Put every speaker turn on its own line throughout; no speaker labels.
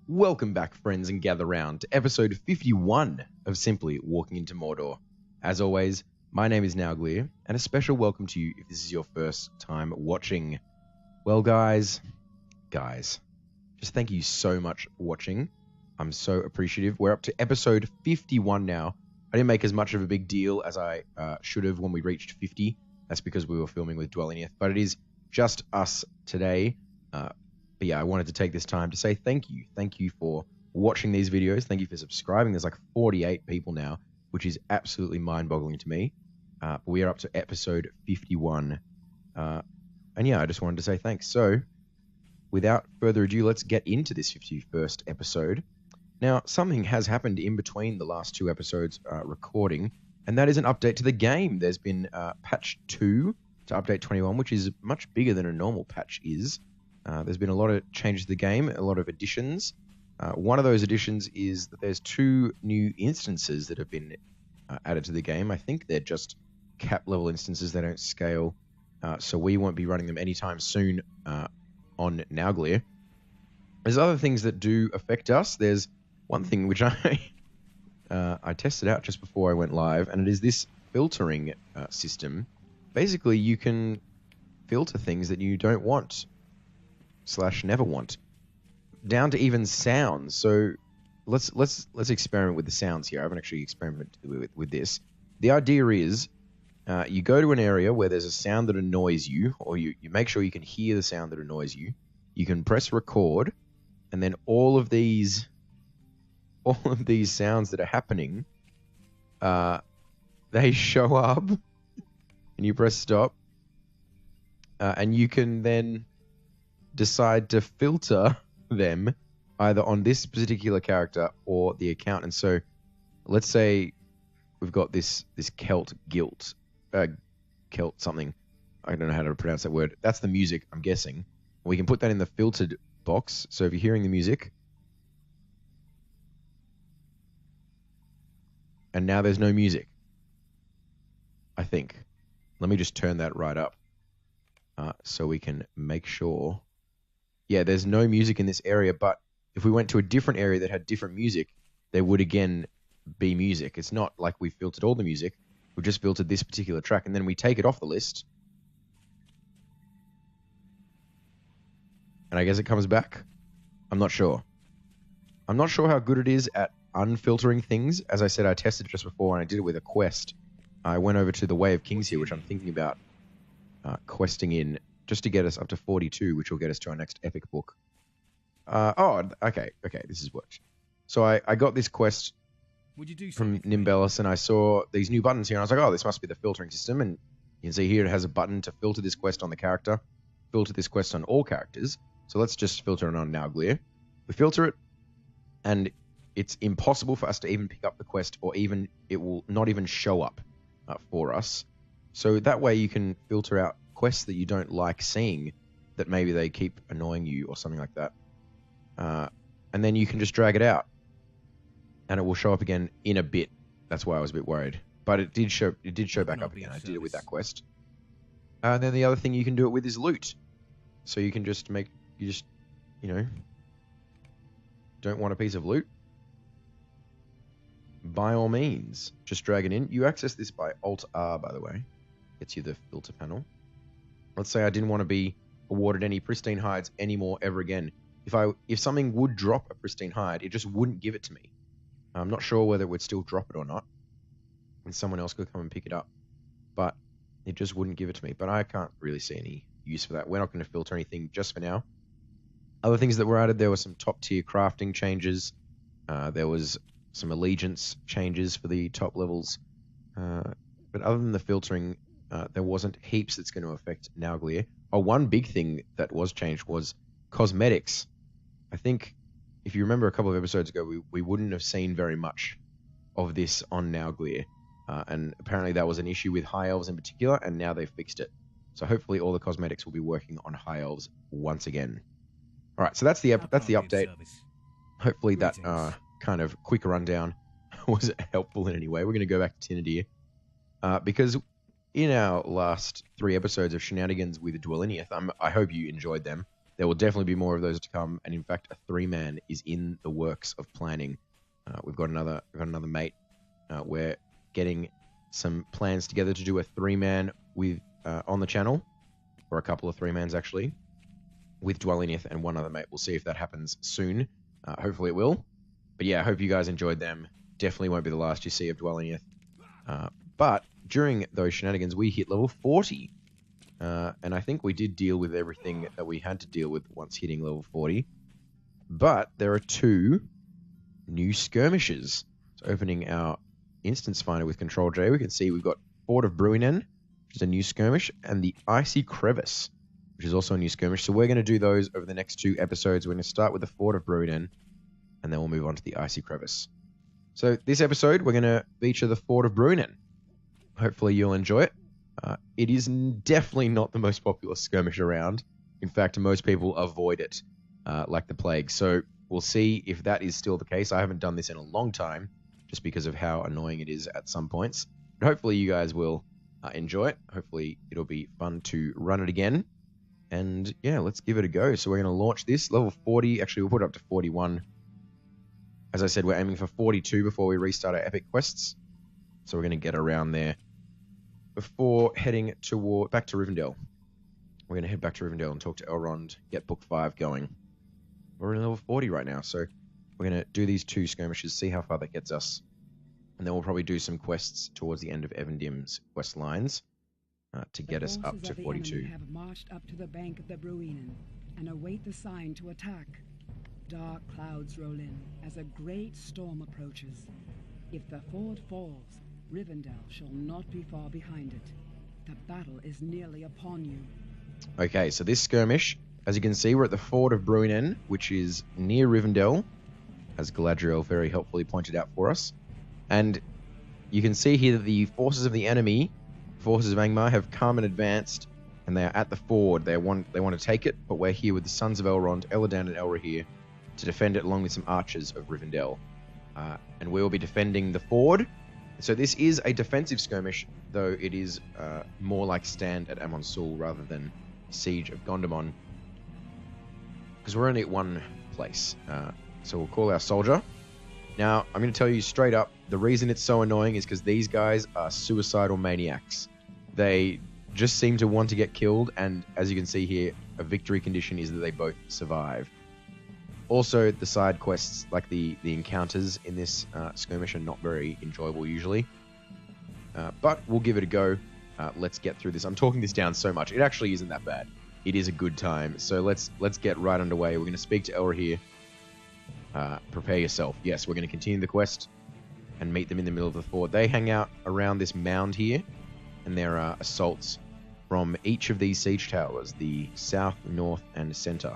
Welcome back, friends, and gather round to episode 51 of Simply Walking into Mordor. As always, my name is Nauglir, and a special welcome to you if this is your first time watching. Well, guys, just thank you so much for watching. I'm so appreciative. We're up to episode 51 now. I didn't make as much of a big deal as I should have when we reached 50. That's because we were filming with Dwellingeth, but it is just us today. But yeah, I wanted to take this time to say thank you. Thank you for watching these videos. Thank you for subscribing. There's like 48 people now, which is absolutely mind-boggling to me. But we are up to episode 51. And yeah, I just wanted to say thanks. So, without further ado, let's get into this 51st episode. Now, something has happened in between the last two episodes recording, and that is an update to the game. There's been patch 2 to update 21, which is much bigger than a normal patch is. There's been a lot of changes to the game, a lot of additions. One of those additions is that there's 2 new instances that have been added to the game. I think they're just cap level instances. They don't scale, so we won't be running them anytime soon on Nauglir. There's other things that do affect us. There's one thing which I tested out just before I went live, and it is this filtering system. Basically, you can filter things that you don't want / never want, down to even sounds. So let's experiment with the sounds here. I haven't actually experimented with this. The idea is you go to an area where there's a sound that annoys you, or you make sure you can hear the sound that annoys you. You can press record, and then all of these sounds that are happening, they show up, and you press stop, and you can then decide to filter them either on this particular character or the account. And so let's say we've got this Celt something. I don't know how to pronounce that word. That's the music, I'm guessing. We can put that in the filtered box. So if you're hearing the music, and now there's no music, I think. Let me just turn that right up so we can make sure. Yeah, there's no music in this area, but if we went to a different area that had different music, there would again be music. It's not like we filtered all the music. We just filtered this particular track, and then we take it off the list. And I guess it comes back. I'm not sure. I'm not sure how good it is at unfiltering things. As I said, I tested it just before, and I did it with a quest. I went over to the Way of Kings here, which I'm thinking about questing in, just to get us up to 42, which will get us to our next epic book. Okay, this has worked. So I got this quest from Nimbelis, and I saw these new buttons here, and I was like, oh, this must be the filtering system. And you can see here it has a button to filter this quest on the character, filter this quest on all characters. So let's just filter it on Nauglir. We filter it, and it's impossible for us to even pick up the quest, or even it will not even show up for us. So that way you can filter out quests that you don't like seeing, that maybe they keep annoying you or something like that. And then you can just drag it out, and it will show up again in a bit. That's why I was a bit worried. But it did show back up again. I did it with that quest. And then the other thing you can do it with is loot. So you can just don't want a piece of loot? By all means, just drag it in. You access this by Alt-R, by the way. Gets you the filter panel. Let's say I didn't want to be awarded any pristine hides anymore ever again. If something would drop a pristine hide, it just wouldn't give it to me. I'm not sure whether it would still drop it or not, and someone else could come and pick it up, but it just wouldn't give it to me. But I can't really see any use for that. We're not going to filter anything just for now. Other things that were added, there were some top tier crafting changes. There was some allegiance changes for the top levels. But other than the filtering, there wasn't heaps that's going to affect Nauglir. One big thing that was changed was cosmetics. I think if you remember a couple of episodes ago, we wouldn't have seen very much of this on Nauglir. And apparently that was an issue with High Elves in particular, and now they've fixed it. So hopefully all the cosmetics will be working on High Elves once again. All right, so that's the update. Hopefully that kind of quick rundown was helpful in any way. We're going to go back to Tinadir. Because in our last 3 episodes of shenanigans with Dwellingeth, I hope you enjoyed them. there will definitely be more of those to come. And in fact, a 3-man is in the works of planning. We've got another mate. We're getting some plans together to do a 3-man with on the channel, or a couple of 3-mans actually, with Dwellingeth and one other mate. We'll see if that happens soon. Hopefully it will. But yeah, I hope you guys enjoyed them. Definitely won't be the last you see of Dwellingeth. But during those shenanigans, we hit level 40. And I think we did deal with everything that we had to deal with once hitting level 40. But there are 2 new skirmishes. So opening our instance finder with Control J, we can see we've got Fort of Bruinen, which is a new skirmish, and the Icy Crevice, which is also a new skirmish. So we're going to do those over the next 2 episodes. We're going to start with the Fort of Bruinen, and then we'll move on to the Icy Crevice. So this episode, we're going to feature the Fort of Bruinen. Hopefully you'll enjoy it. It is definitely not the most popular skirmish around. In fact, most people avoid it like the plague. So we'll see if that is still the case. I haven't done this in a long time, just because of how annoying it is at some points. But hopefully you guys will enjoy it. Hopefully it'll be fun to run it again. And yeah, let's give it a go. So we're going to launch this. Level 40. Actually, we'll put it up to 41. As I said, we're aiming for 42 before we restart our epic quests. So we're going to get around there before heading back to Rivendell. We're going to head back to Rivendell and talk to Elrond, get book 5 going. We're in level 40 right now, so we're going to do these 2 skirmishes, see how far that gets us. And then we'll probably do some quests towards the end of Evandim's quest lines to get us up to 42.
The have marched up to the bank of the Bruinen and await the sign to attack. Dark clouds roll in as a great storm approaches. If the ford falls, Rivendell shall not be far behind it. The battle is nearly upon you.
Okay, so this skirmish, as you can see, we're at the Fort of Bruinen, which is near Rivendell, as Galadriel very helpfully pointed out for us. And you can see here that the forces of the enemy, forces of Angmar, have come and advanced, and they are at the ford. They want to take it, but we're here with the sons of Elrond, Elladan and Elrohir, to defend it along with some archers of Rivendell. And we will be defending the ford. So this is a defensive skirmish, though it is more like stand at Amon Sul rather than siege of Gondomar, because we're only at one place. So we'll call our soldier. Now, I'm going to tell you straight up, the reason it's so annoying is because these guys are suicidal maniacs. They just seem to want to get killed, and as you can see here, a victory condition is that they both survive. Also, the side quests, like the encounters in this skirmish, are not very enjoyable usually. But we'll give it a go. Let's get through this. I'm talking this down so much. It actually isn't that bad. It is a good time. So let's get right underway. We're going to speak to Elrohir. Prepare yourself. Yes, we're going to continue the quest and meet them in the middle of the fort. They hang out around this mound here, and there are assaults from each of these siege towers, the south, north, and center.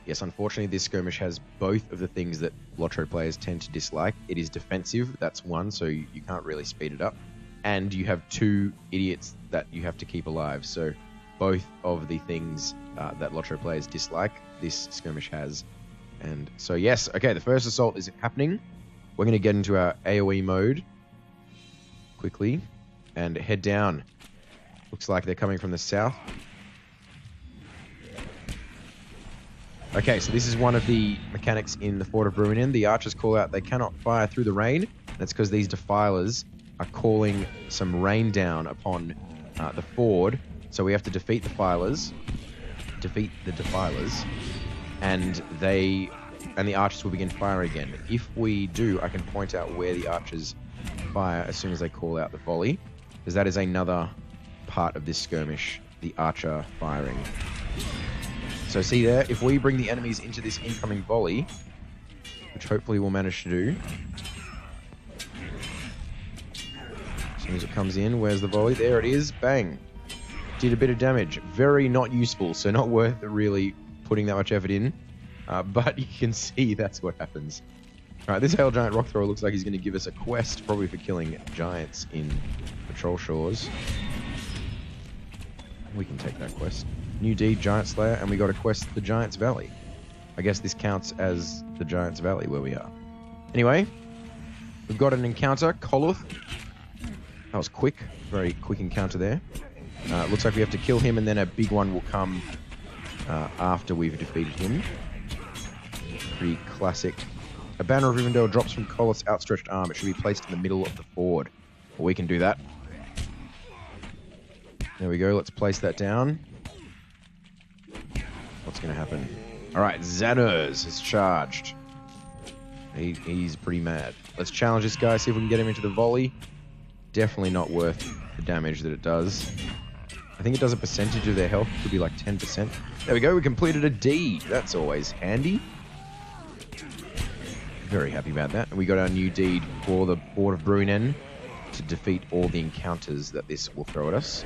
Yes, unfortunately, this skirmish has both of the things that LotRO players tend to dislike. It is defensive, that's one, so you can't really speed it up. And you have 2 idiots that you have to keep alive. So both of the things that LotRO players dislike, this skirmish has. And so yes, okay, the first assault is happening. We're going to get into our AoE mode quickly and head down. Looks like they're coming from the south. Okay, so this is one of the mechanics in the Fort of Bruinen. The archers call out they cannot fire through the rain. That's because these defilers are calling some rain down upon the ford. So we have to defeat the defilers, and the archers will begin firing again. If we do, I can point out where the archers fire as soon as they call out the volley, because that is another part of this skirmish, the archer firing. So see there, if we bring the enemies into this incoming volley, which hopefully we'll manage to do. As soon as it comes in, where's the volley? There it is, bang. Did a bit of damage. Very not useful, so not worth really putting that much effort in. But you can see that's what happens. Alright, this Hail Giant Rock Thrower looks like he's going to give us a quest, probably for killing giants in Patrol Shores. We can take that quest. New deed, Giant Slayer, and we got a quest, the Giant's Valley. I guess this counts as the Giant's Valley where we are. Anyway, We've got an encounter, Koluth. That was quick. Very quick encounter there. Looks like we have to kill him, and then a big one will come after we've defeated him. Pretty classic. A banner of Rivendell drops from Koluth's outstretched arm. It should be placed in the middle of the ford. Well, we can do that. There we go. Let's place that down. What's going to happen? Alright, Xaners has charged. He's pretty mad. Let's challenge this guy, see if we can get him into the volley. Definitely not worth the damage that it does. I think it does a percentage of their health. Could be like 10%. There we go. We completed a deed. That's always handy. Very happy about that. And we got our new deed for the Board of Bruinen to defeat all the encounters that this will throw at us.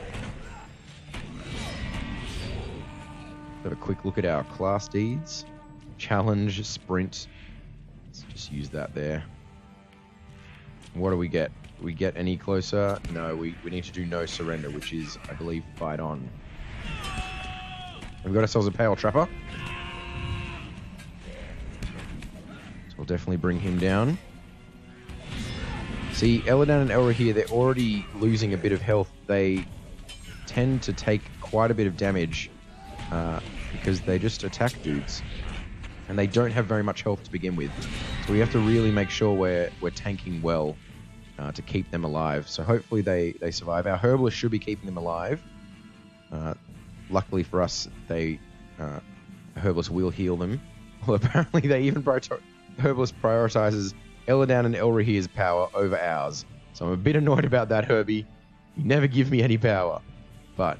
Have a quick look at our class deeds. Challenge, sprint. Let's just use that there. What do we get? We get any closer? No, we need to do no surrender, which is, I believe, fight on. We've got ourselves a Pale Trapper. So we'll definitely bring him down. See, Eladan and Elra here, they're already losing a bit of health. They tend to take quite a bit of damage because they just attack dudes. And they don't have very much health to begin with. So we have to really make sure we're tanking well to keep them alive. So hopefully they survive. Our Herbalist should be keeping them alive. Luckily for us, Herbalist will heal them. Well, apparently they even Herbalist prioritizes Eladan and Elrahir's power over ours. So I'm a bit annoyed about that, Herbie. You never give me any power. But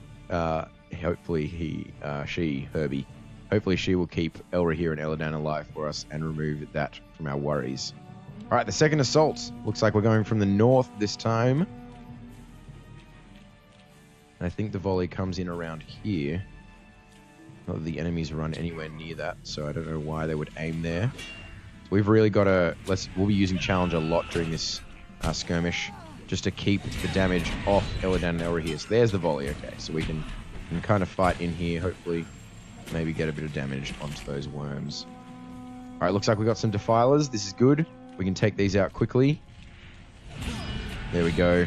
hopefully Herbie, hopefully she will keep Elrahir and Eladan alive for us and remove that from our worries. Alright, the second assault. Looks like we're going from the north this time. And I think the volley comes in around here. Not that the enemies run anywhere near that, so I don't know why they would aim there. So we've really got to... We'll be using challenge a lot during this skirmish, just to keep the damage off Eladan and Elrahir. So there's the volley, okay. So we can kind of fight in here, hopefully. Maybe get a bit of damage onto those worms. Alright, looks like we got some defilers. This is good. We can take these out quickly. There we go.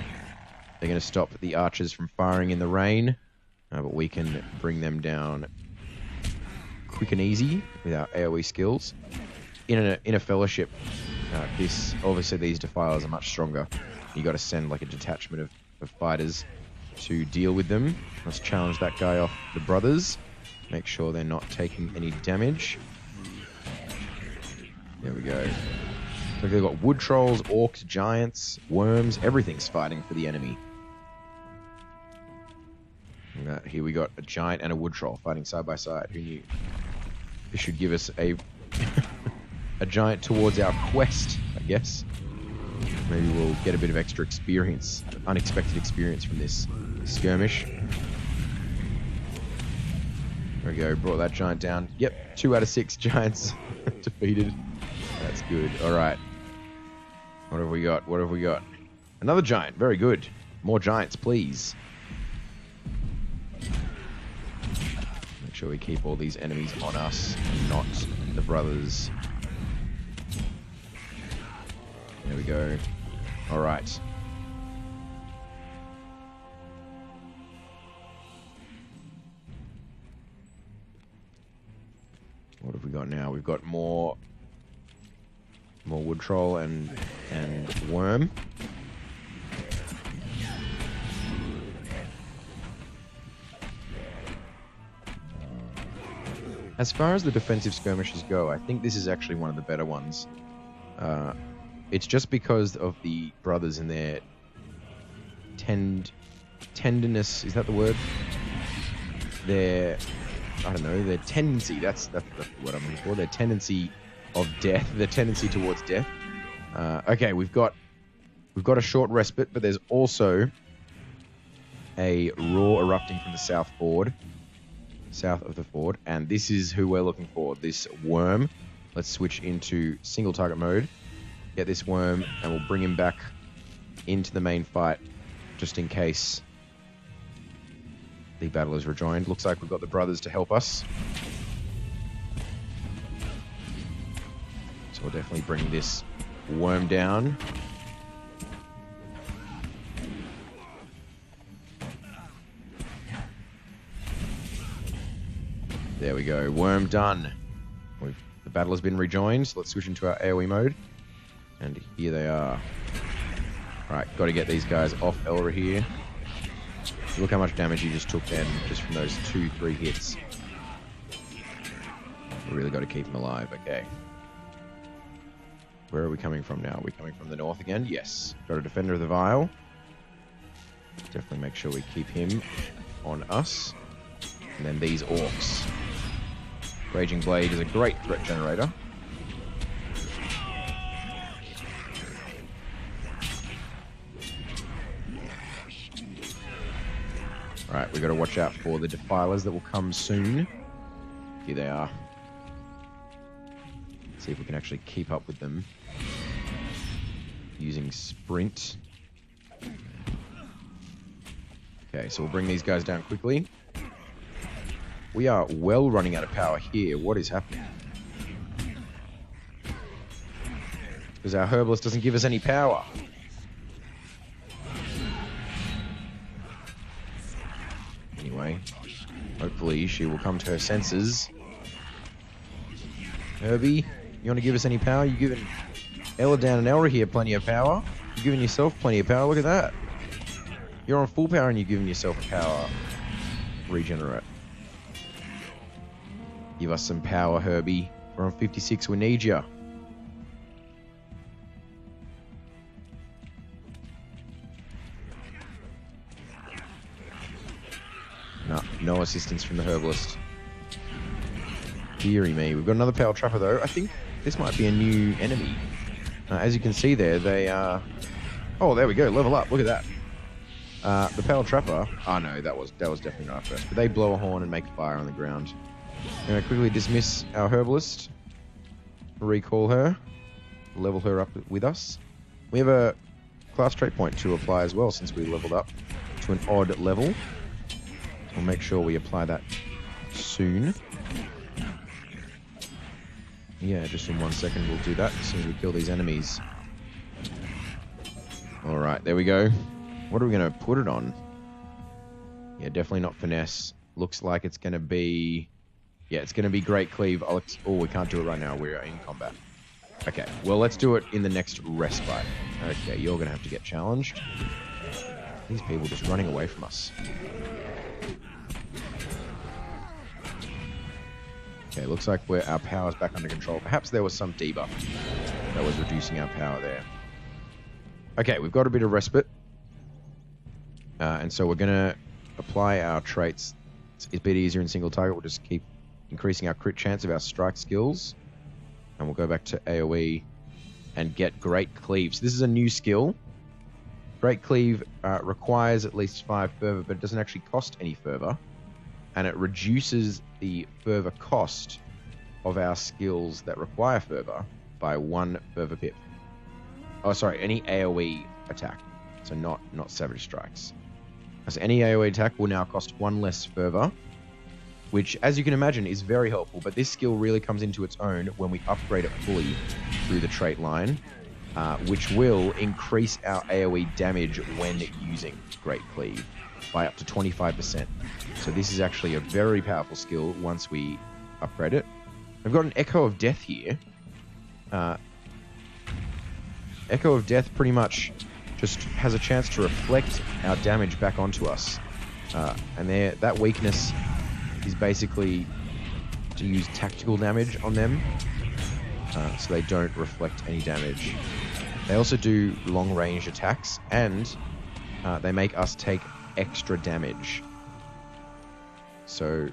They're going to stop the archers from firing in the rain. But we can bring them down quick and easy with our AoE skills. In a fellowship, obviously these defilers are much stronger. You got to send like a detachment of fighters to deal with them. Let's challenge that guy off the brothers. Make sure they're not taking any damage. There we go. So they've got wood trolls, orcs, giants, worms, everything's fighting for the enemy. And here we got a giant and a wood troll fighting side by side. Who knew? This should give us a a giant towards our quest, I guess. Maybe we'll get a bit of extra experience, unexpected experience from this skirmish. There we go, brought that giant down. Yep, 2 out of 6 giants defeated. That's good. Alright. What have we got? What have we got? Another giant. Very good. More giants, please. Make sure we keep all these enemies on us, and not the brothers. There we go. Alright. What have we got now? We've got more wood troll and worm. As far as the defensive skirmishes go, I think this is actually one of the better ones. It's just because of the brothers and their tenderness. Is that the word? Their tendency. That's the word I'm looking for. Their tendency of death. Their tendency towards death. Okay, we've got a short respite, but there's also a roar erupting from the south of the ford, and this is who we're looking for. This worm. Let's switch into single target mode. Get this worm, and we'll bring him back into the main fight, just in case the battle is rejoined. Looks like we've got the brothers to help us. So we'll definitely bring this worm down. There we go. Worm done. The battle has been rejoined. So let's switch into our AoE mode. And here they are. Right, got to get these guys off Elra here. Look how much damage he just took then, just from those 2-3 hits. We really got to keep him alive. Okay. Where are we coming from now? Are we coming from the north again? Yes. Got a Defender of the Vile. Definitely make sure we keep him on us. And then these orcs. Raging Blade is a great threat generator. Right, we've got to watch out for the Defilers that will come soon. Here they are. See if we can actually keep up with them. Using Sprint. Okay, so we'll bring these guys down quickly. We are well running out of power here. What is happening? Because our Herbalist doesn't give us any power. Anyway, hopefully she will come to her senses. Herbie, you want to give us any power? You're giving Eladan and Elra here plenty of power. You're giving yourself plenty of power. Look at that. You're on full power and you're giving yourself a power regenerate. Give us some power, Herbie. We're on 56. We need you. No assistance from the Herbalist. Deary me. We've got another Power Trapper, though. I think this might be a new enemy. As you can see there, they are... Oh, there we go. Level up. Look at that. The Power Trapper... Oh, no. That was definitely not our first. But they blow a horn and make fire on the ground. I'm going to quickly dismiss our Herbalist. Recall her. Level her up with us. We have a class trait point to apply as well, since we leveled up to an odd level. We'll make sure we apply that soon. Yeah, just in 1 second we'll do that as soon as we kill these enemies. Alright, there we go. What are we going to put it on? Yeah, definitely not Finesse. Looks like it's going to be... Yeah, it's going to be Great Cleave. Oh, we can't do it right now. We're in combat. Okay, well, let's do it in the next respite. Okay, you're going to have to get challenged. These people just running away from us. Okay, looks like our power's back under control. Perhaps there was some debuff that was reducing our power there. Okay, we've got a bit of respite. And so we're going to apply our traits. It's a bit easier in single target. We'll just keep increasing our crit chance of our strike skills. And we'll go back to AoE and get Great Cleave. So this is a new skill. Great Cleave requires at least 5 fervor, but it doesn't actually cost any fervor. And it reduces the fervor cost of our skills that require fervor by 1 fervor pip. Oh, sorry, any AoE attack. So not Savage Strikes. So any AoE attack will now cost 1 less fervor, which, as you can imagine, is very helpful. But this skill really comes into its own when we upgrade it fully through the trait line, which will increase our AoE damage when using Great Cleave by up to 25%. So this is actually a very powerful skill once we upgrade it. I've got an Echo of Death here. Echo of Death pretty much just has a chance to reflect our damage back onto us. And that weakness is basically to use tactical damage on them, so they don't reflect any damage. They also do long-range attacks, and they make us take extra damage. So,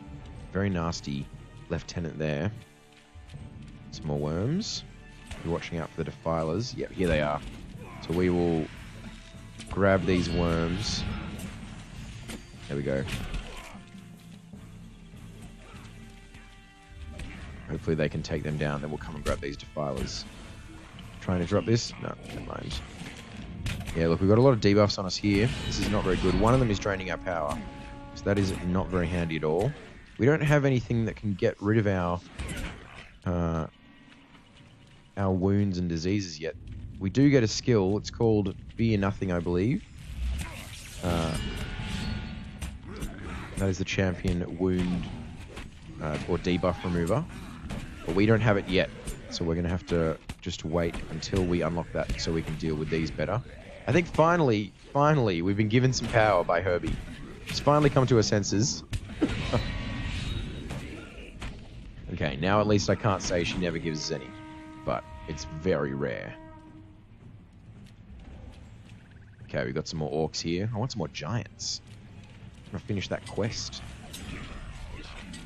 very nasty lieutenant there. Some more worms. Be watching out for the Defilers. Yep, here they are. So we will grab these worms. There we go. Hopefully they can take them down, then we'll come and grab these Defilers. Trying to drop this? No, never mind. Yeah, look, we've got a lot of debuffs on us here. This is not very good. One of them is draining our power, so that is not very handy at all. We don't have anything that can get rid of our wounds and diseases yet. We do get a skill. It's called Fear Nothing, I believe. That is the champion wound or debuff remover, but we don't have it yet. So we're going to have to just wait until we unlock that so we can deal with these better. I think finally, we've been given some power by Herbie. She's finally come to her senses. Okay, now at least I can't say she never gives us any, but it's very rare. Okay, we've got some more orcs here. I want some more giants. I'm going to finish that quest.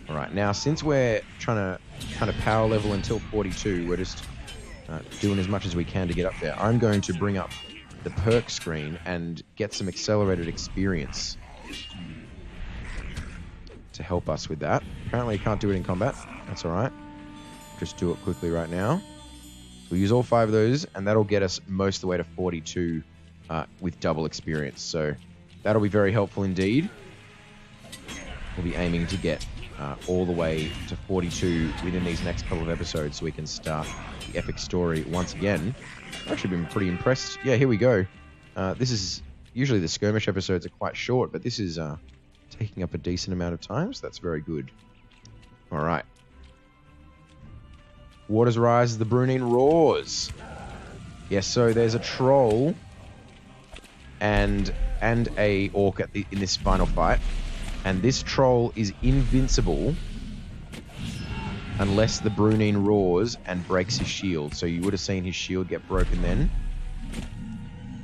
Alright, now since we're trying to kind of power level until 42, we're just doing as much as we can to get up there. I'm going to bring up the perk screen and get some accelerated experience to help us with that. Apparently you can't do it in combat. That's alright. Just do it quickly right now. We'll use all 5 of those, and that'll get us most of the way to 42 with double experience. So that'll be very helpful indeed. We'll be aiming to get all the way to 42 within these next couple of episodes so we can start the epic story once again. I've actually been pretty impressed. Yeah, here we go. This is... Usually the skirmish episodes are quite short, but this is taking up a decent amount of time, so that's very good. Alright. Waters rise, the Bruinen roars. Yes, so there's a troll and a orc in this final fight. And this troll is invincible unless the Bruinen roars and breaks his shield. So you would have seen his shield get broken then.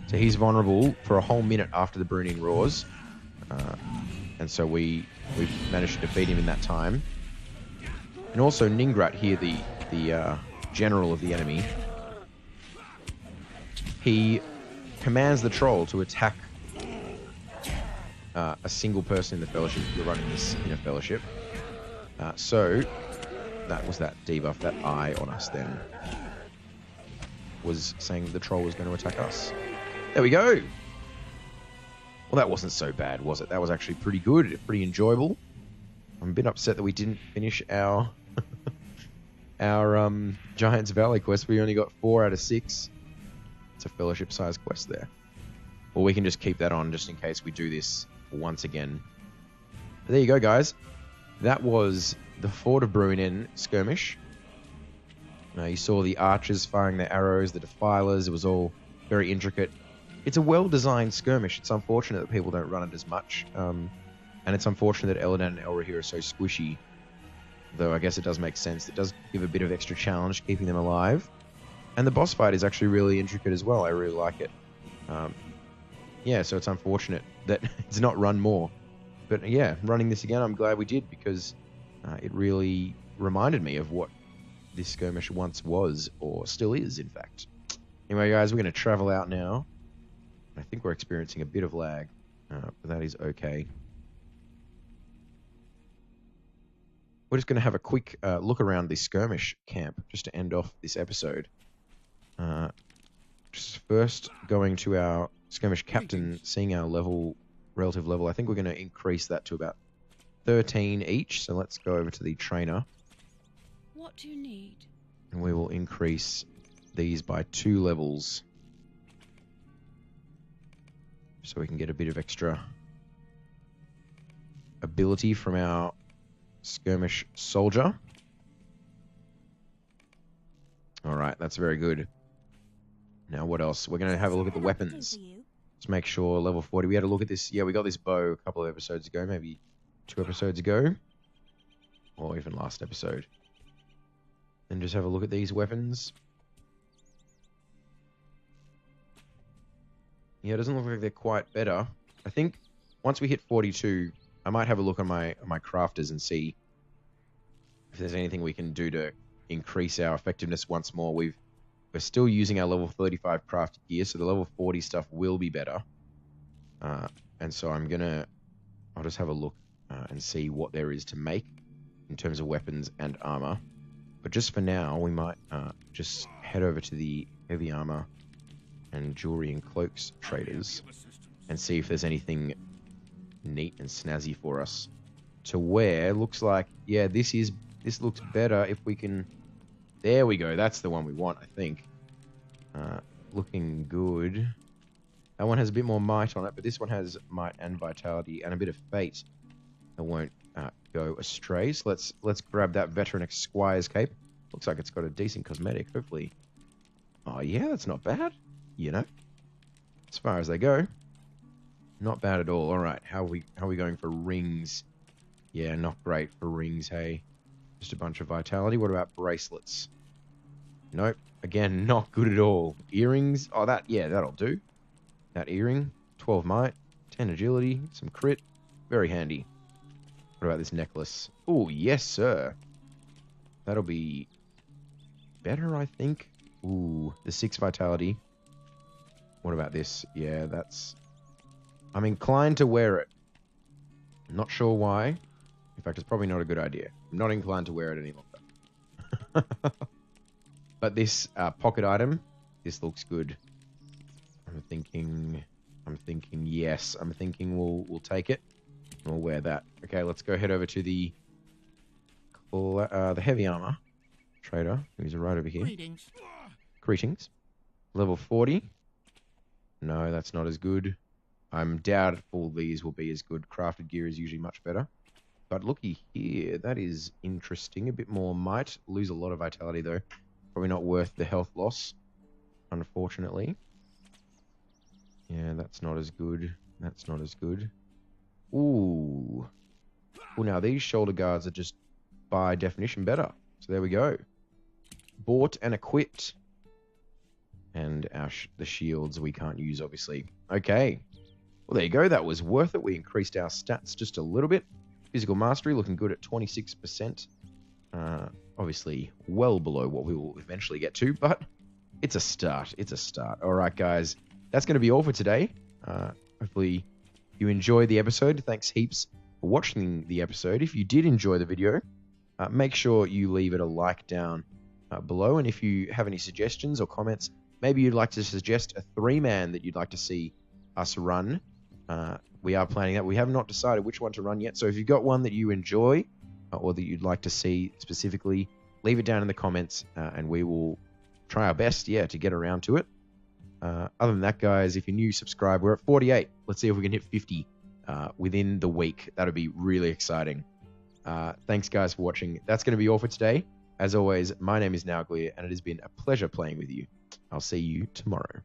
So he's vulnerable for a whole minute after the Bruinen roars. And so we've managed to defeat him in that time. And also Ningrat here, the general of the enemy, he commands the troll to attack a single person in the fellowship if you're running this in a fellowship. So that was that debuff, that eye on us then was saying the troll was going to attack us. There we go. Well, that wasn't so bad, was it? That was actually pretty good, pretty enjoyable. I'm a bit upset that we didn't finish our our Giants Valley quest. We only got 4 out of 6. It's a fellowship-sized quest there. Or we can just keep that on just in case we do this once again. But there you go, guys. That was the Fort of Bruinen skirmish. You saw the archers firing their arrows, the defilers. It was all very intricate. It's a well-designed skirmish. It's unfortunate that people don't run it as much. And it's unfortunate that Elladan and Elrahir are so squishy. Though I guess it does make sense. It does give a bit of extra challenge, keeping them alive. And the boss fight is actually really intricate as well. I really like it. Yeah, so it's unfortunate that it's not run more. But yeah, running this again, I'm glad we did, because it really reminded me of what this skirmish once was, or still is, in fact. Anyway, guys, we're going to travel out now. I think we're experiencing a bit of lag, but that is okay. We're just going to have a quick look around the skirmish camp, just to end off this episode. Just first going to our skirmish captain, seeing our relative level. I think we're going to increase that to about 13 each. So let's go over to the trainer.
What do you need?
And we will increase these by 2 levels. So we can get a bit of extra ability from our skirmish soldier. Alright, that's very good. Now what else? We're going to have a look at the weapons. Let's make sure level 40. We had a look at this. Yeah, we got this bow a couple of episodes ago, maybe 2 episodes ago. Or even last episode. And just have a look at these weapons. Yeah, it doesn't look like they're quite better. I think once we hit 42, I might have a look on my crafters and see if there's anything we can do to increase our effectiveness once more. We're still using our level 35 crafted gear, so the level 40 stuff will be better. And so I'll just have a look and see what there is to make in terms of weapons and armor. But just for now, we might just head over to the heavy armor and jewelry and cloaks traders and see if there's anything neat and snazzy for us to wear. Looks like, yeah, this looks better if we can. There we go. That's the one we want, I think. Looking good. That one has a bit more might on it, but this one has might and vitality and a bit of fate. That won't go astray. So let's grab that veteran squire's cape. Looks like it's got a decent cosmetic. Hopefully. Oh yeah, that's not bad. You know, as far as they go, not bad at all. All right, how are we going for rings? Yeah, not great for rings. Hey, just a bunch of vitality. What about bracelets? Nope. Again, not good at all. Earrings. Oh, that'll do. That earring. 12 might, 10 agility, some crit. Very handy. What about this necklace? Oh, yes, sir. That'll be better, I think. Ooh, the 6 vitality. What about this? Yeah, I'm inclined to wear it. I'm not sure why. In fact, it's probably not a good idea. I'm not inclined to wear it any longer. But this pocket item, this looks good. I'm thinking yes. I'm thinking we'll take it. And we'll wear that. Okay, let's go head over to the heavy armor trader, who's right over here. Greetings. Level 40. No, that's not as good. I'm doubtful these will be as good. Crafted gear is usually much better. But looky here, that is interesting. A bit more might. Lose a lot of vitality though. Probably not worth the health loss, unfortunately. Yeah, that's not as good. That's not as good. Ooh. Well, now these shoulder guards are just by definition better. So there we go. Bought and equipped. And the shields we can't use, obviously. Okay. Well, there you go. That was worth it. We increased our stats just a little bit. Physical mastery looking good at 26%. Obviously, well below what we will eventually get to, but it's a start. It's a start. All right, guys. That's going to be all for today. Hopefully, you enjoyed the episode. Thanks heaps for watching the episode. If you did enjoy the video, make sure you leave it a like down below. And if you have any suggestions or comments, maybe you'd like to suggest a 3-man that you'd like to see us run. We are planning that. We have not decided which one to run yet. So if you've got one that you enjoy or that you'd like to see specifically, leave it down in the comments and we will try our best, to get around to it. Other than that, guys, if you're new, subscribe. We're at 48. Let's see if we can hit 50 within the week. That would be really exciting. Thanks, guys, for watching. That's going to be all for today. As always, my name is Nauglir, and it has been a pleasure playing with you. I'll see you tomorrow.